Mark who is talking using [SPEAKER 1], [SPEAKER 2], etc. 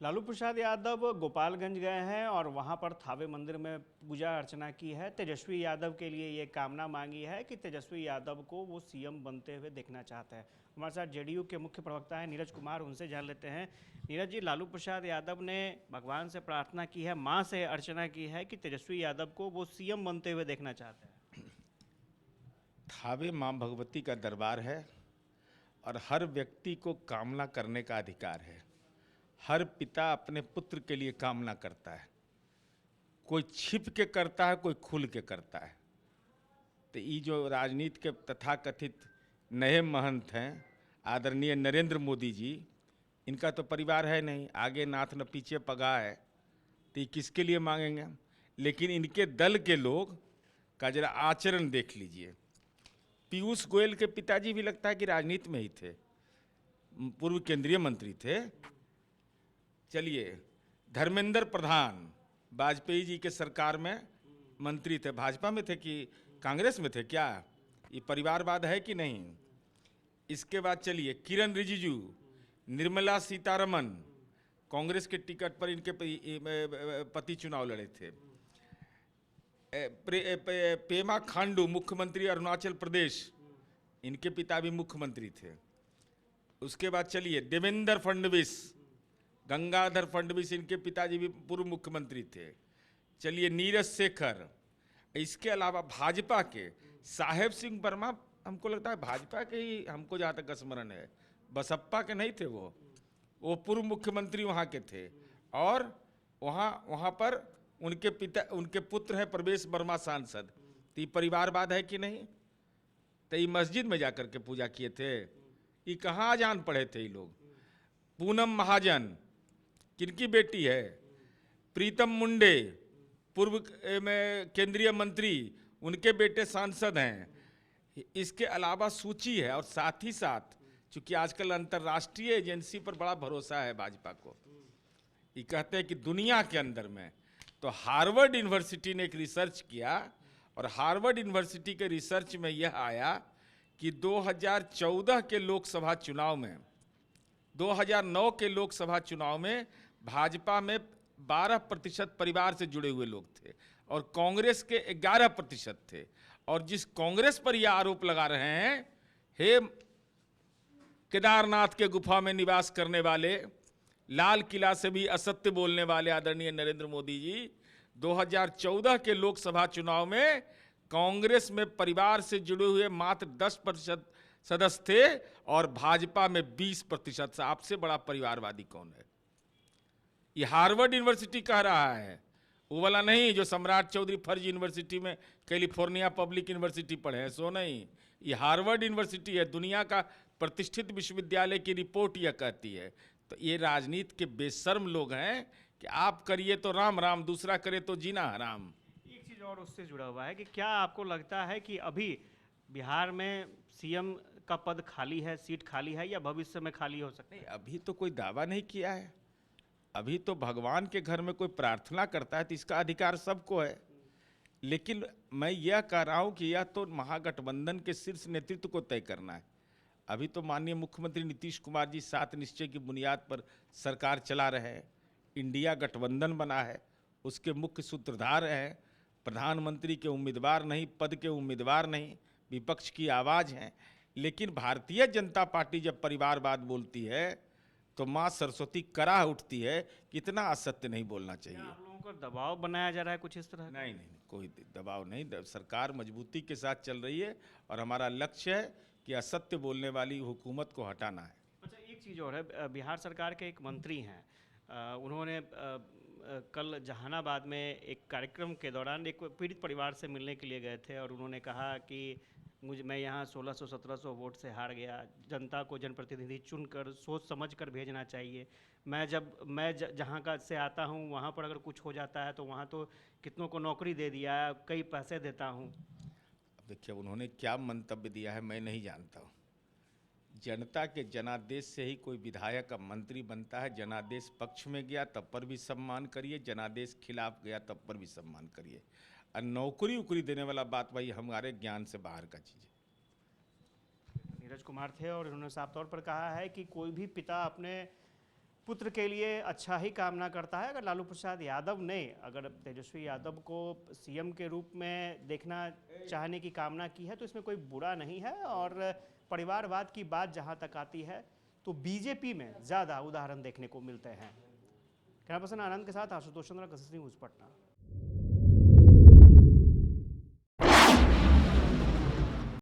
[SPEAKER 1] लालू प्रसाद यादव गोपालगंज गए हैं और वहां पर थावे मंदिर में पूजा अर्चना की है। तेजस्वी यादव के लिए ये कामना मांगी है कि तेजस्वी यादव को वो सीएम बनते हुए देखना चाहते हैं। हमारे साथ जेडीयू के मुख्य प्रवक्ता हैं नीरज कुमार, उनसे जान लेते हैं। नीरज जी, लालू प्रसाद यादव ने भगवान से प्रार्थना की है, माँ से अर्चना की है कि तेजस्वी यादव को वो सीएम बनते हुए देखना चाहते हैं।
[SPEAKER 2] थावे माँ भगवती का दरबार है और हर व्यक्ति को कामना करने का अधिकार है। हर पिता अपने पुत्र के लिए कामना करता है, कोई छिप के करता है, कोई खुल के करता है। तो ये जो राजनीति के तथाकथित नए महंत हैं आदरणीय नरेंद्र मोदी जी, इनका तो परिवार है नहीं, आगे नाथ न पीछे पगा है, तो ये किसके लिए मांगेंगे। लेकिन इनके दल के लोग का जरा आचरण देख लीजिए। पीयूष गोयल के पिताजी भी लगता है कि राजनीति में ही थे, पूर्व केंद्रीय मंत्री थे। चलिए, धर्मेंद्र प्रधान वाजपेयी जी के सरकार में मंत्री थे, भाजपा में थे कि कांग्रेस में थे क्या? ये परिवारवाद है कि नहीं? इसके बाद चलिए, किरण रिजिजू, निर्मला सीतारमन कांग्रेस के टिकट पर इनके पति चुनाव लड़े थे। पेमा खांडू मुख्यमंत्री अरुणाचल प्रदेश, इनके पिता भी मुख्यमंत्री थे। उसके बाद चलिए, देवेंद्र फडणवीस, गंगाधर फडणवीस, इनके पिताजी भी पूर्व मुख्यमंत्री थे। चलिए, नीरज शेखर। इसके अलावा भाजपा के साहेब सिंह वर्मा, हमको लगता है भाजपा के ही, हमको जहाँ तक स्मरण है, बसपा के नहीं थे वो पूर्व मुख्यमंत्री वहाँ के थे। और वहाँ पर उनके पुत्र हैं प्रवेश वर्मा सांसद। तो ये परिवारवाद है कि नहीं? तो ये मस्जिद में जाकर के पूजा किए थे, ये कहाँ जान पड़े थे ये लोग। पूनम महाजन किनकी बेटी है? प्रीतम मुंडे पूर्व में केंद्रीय मंत्री, उनके बेटे सांसद हैं। इसके अलावा सूची है। और साथ ही साथ चूंकि आजकल अंतर्राष्ट्रीय एजेंसी पर बड़ा भरोसा है भाजपा को, ये कहते हैं कि दुनिया के अंदर में, तो हार्वर्ड यूनिवर्सिटी ने एक रिसर्च किया और हार्वर्ड यूनिवर्सिटी के रिसर्च में यह आया कि 2014 के लोकसभा चुनाव में, 2009 के लोकसभा चुनाव में भाजपा में 12% परिवार से जुड़े हुए लोग थे और कांग्रेस के 11% थे। और जिस कांग्रेस पर यह आरोप लगा रहे हैं, हे केदारनाथ के गुफा में निवास करने वाले, लाल किला से भी असत्य बोलने वाले आदरणीय नरेंद्र मोदी जी, 2014 के लोकसभा चुनाव में कांग्रेस में परिवार से जुड़े हुए मात्र 10% सदस्य थे और भाजपा में 20%। आपसे बड़ा परिवारवादी कौन है? ये हार्वर्ड यूनिवर्सिटी कह रहा है, वो वाला नहीं जो सम्राट चौधरी फर्जी यूनिवर्सिटी में, कैलिफोर्निया पब्लिक यूनिवर्सिटी पढ़े हैं, सो नहीं। ये हार्वर्ड यूनिवर्सिटी है, दुनिया का प्रतिष्ठित विश्वविद्यालय की रिपोर्ट यह कहती है। तो ये राजनीति के बेशर्म लोग हैं कि आप करिए तो राम राम, दूसरा करे तो जीना हराम।
[SPEAKER 1] एक चीज़ और उससे जुड़ा हुआ है कि क्या आपको लगता है कि अभी बिहार में सीएम का पद खाली है, सीट खाली है, या भविष्य में खाली हो सकता है?
[SPEAKER 2] नहीं, अभी तो कोई दावा नहीं किया है। अभी तो भगवान के घर में कोई प्रार्थना करता है तो इसका अधिकार सबको है। लेकिन मैं यह कह रहा हूं कि यह तो महागठबंधन के शीर्ष नेतृत्व को तय करना है। अभी तो माननीय मुख्यमंत्री नीतीश कुमार जी 7 निश्चय की बुनियाद पर सरकार चला रहे हैं। इंडिया गठबंधन बना है, उसके मुख्य सूत्रधार हैं, प्रधानमंत्री के उम्मीदवार नहीं, पद के उम्मीदवार नहीं, विपक्ष की आवाज़ हैं। लेकिन भारतीय जनता पार्टी जब परिवारवाद बोलती है तो माँ सरस्वती कराह उठती है कि इतना असत्य नहीं बोलना चाहिए।
[SPEAKER 1] आप लोगों को दबाव बनाया जा रहा है कुछ इस तरह?
[SPEAKER 2] नहीं, कोई दबाव नहीं। सरकार मजबूती के साथ चल रही है और हमारा लक्ष्य है कि असत्य बोलने वाली हुकूमत को हटाना है।
[SPEAKER 1] अच्छा, एक चीज़ और है, बिहार सरकार के एक मंत्री हैं, उन्होंने कल जहानाबाद में एक कार्यक्रम के दौरान एक पीड़ित परिवार से मिलने के लिए गए थे और उन्होंने कहा कि मैं यहाँ 1600-1700 वोट से हार गया, जनता को जनप्रतिनिधि चुनकर सोच समझ कर भेजना चाहिए। मैं जहाँ का से आता हूँ वहाँ पर अगर कुछ हो जाता है तो वहाँ तो कितनों को नौकरी दे दिया है, कई पैसे देता हूँ।
[SPEAKER 2] अब देखिए, उन्होंने क्या मंतव्य दिया है मैं नहीं जानता हूँ। जनता के जनादेश से ही कोई विधायक अब मंत्री बनता है। जनादेश पक्ष में गया तब पर भी सम्मान करिए, जनादेश खिलाफ गया तब पर भी सम्मान करिए। और नौकरी उकरी देने वाला बात भाई हमारे ज्ञान से बाहर का चीज़ है।
[SPEAKER 1] नीरज कुमार थे और उन्होंने साफ तौर पर कहा है कि कोई भी पिता अपने पुत्र के लिए अच्छा ही कामना करता है। अगर लालू प्रसाद यादव ने अगर तेजस्वी यादव को सीएम के रूप में देखना चाहने की कामना की है तो इसमें कोई बुरा नहीं है। और परिवारवाद की बात जहां तक आती है तो बीजेपी में ज़्यादा उदाहरण देखने को मिलते हैं। कैमरा पर्सन आनंद के साथ आशुतोष चंद्रा, कसस न्यूज़, पटना।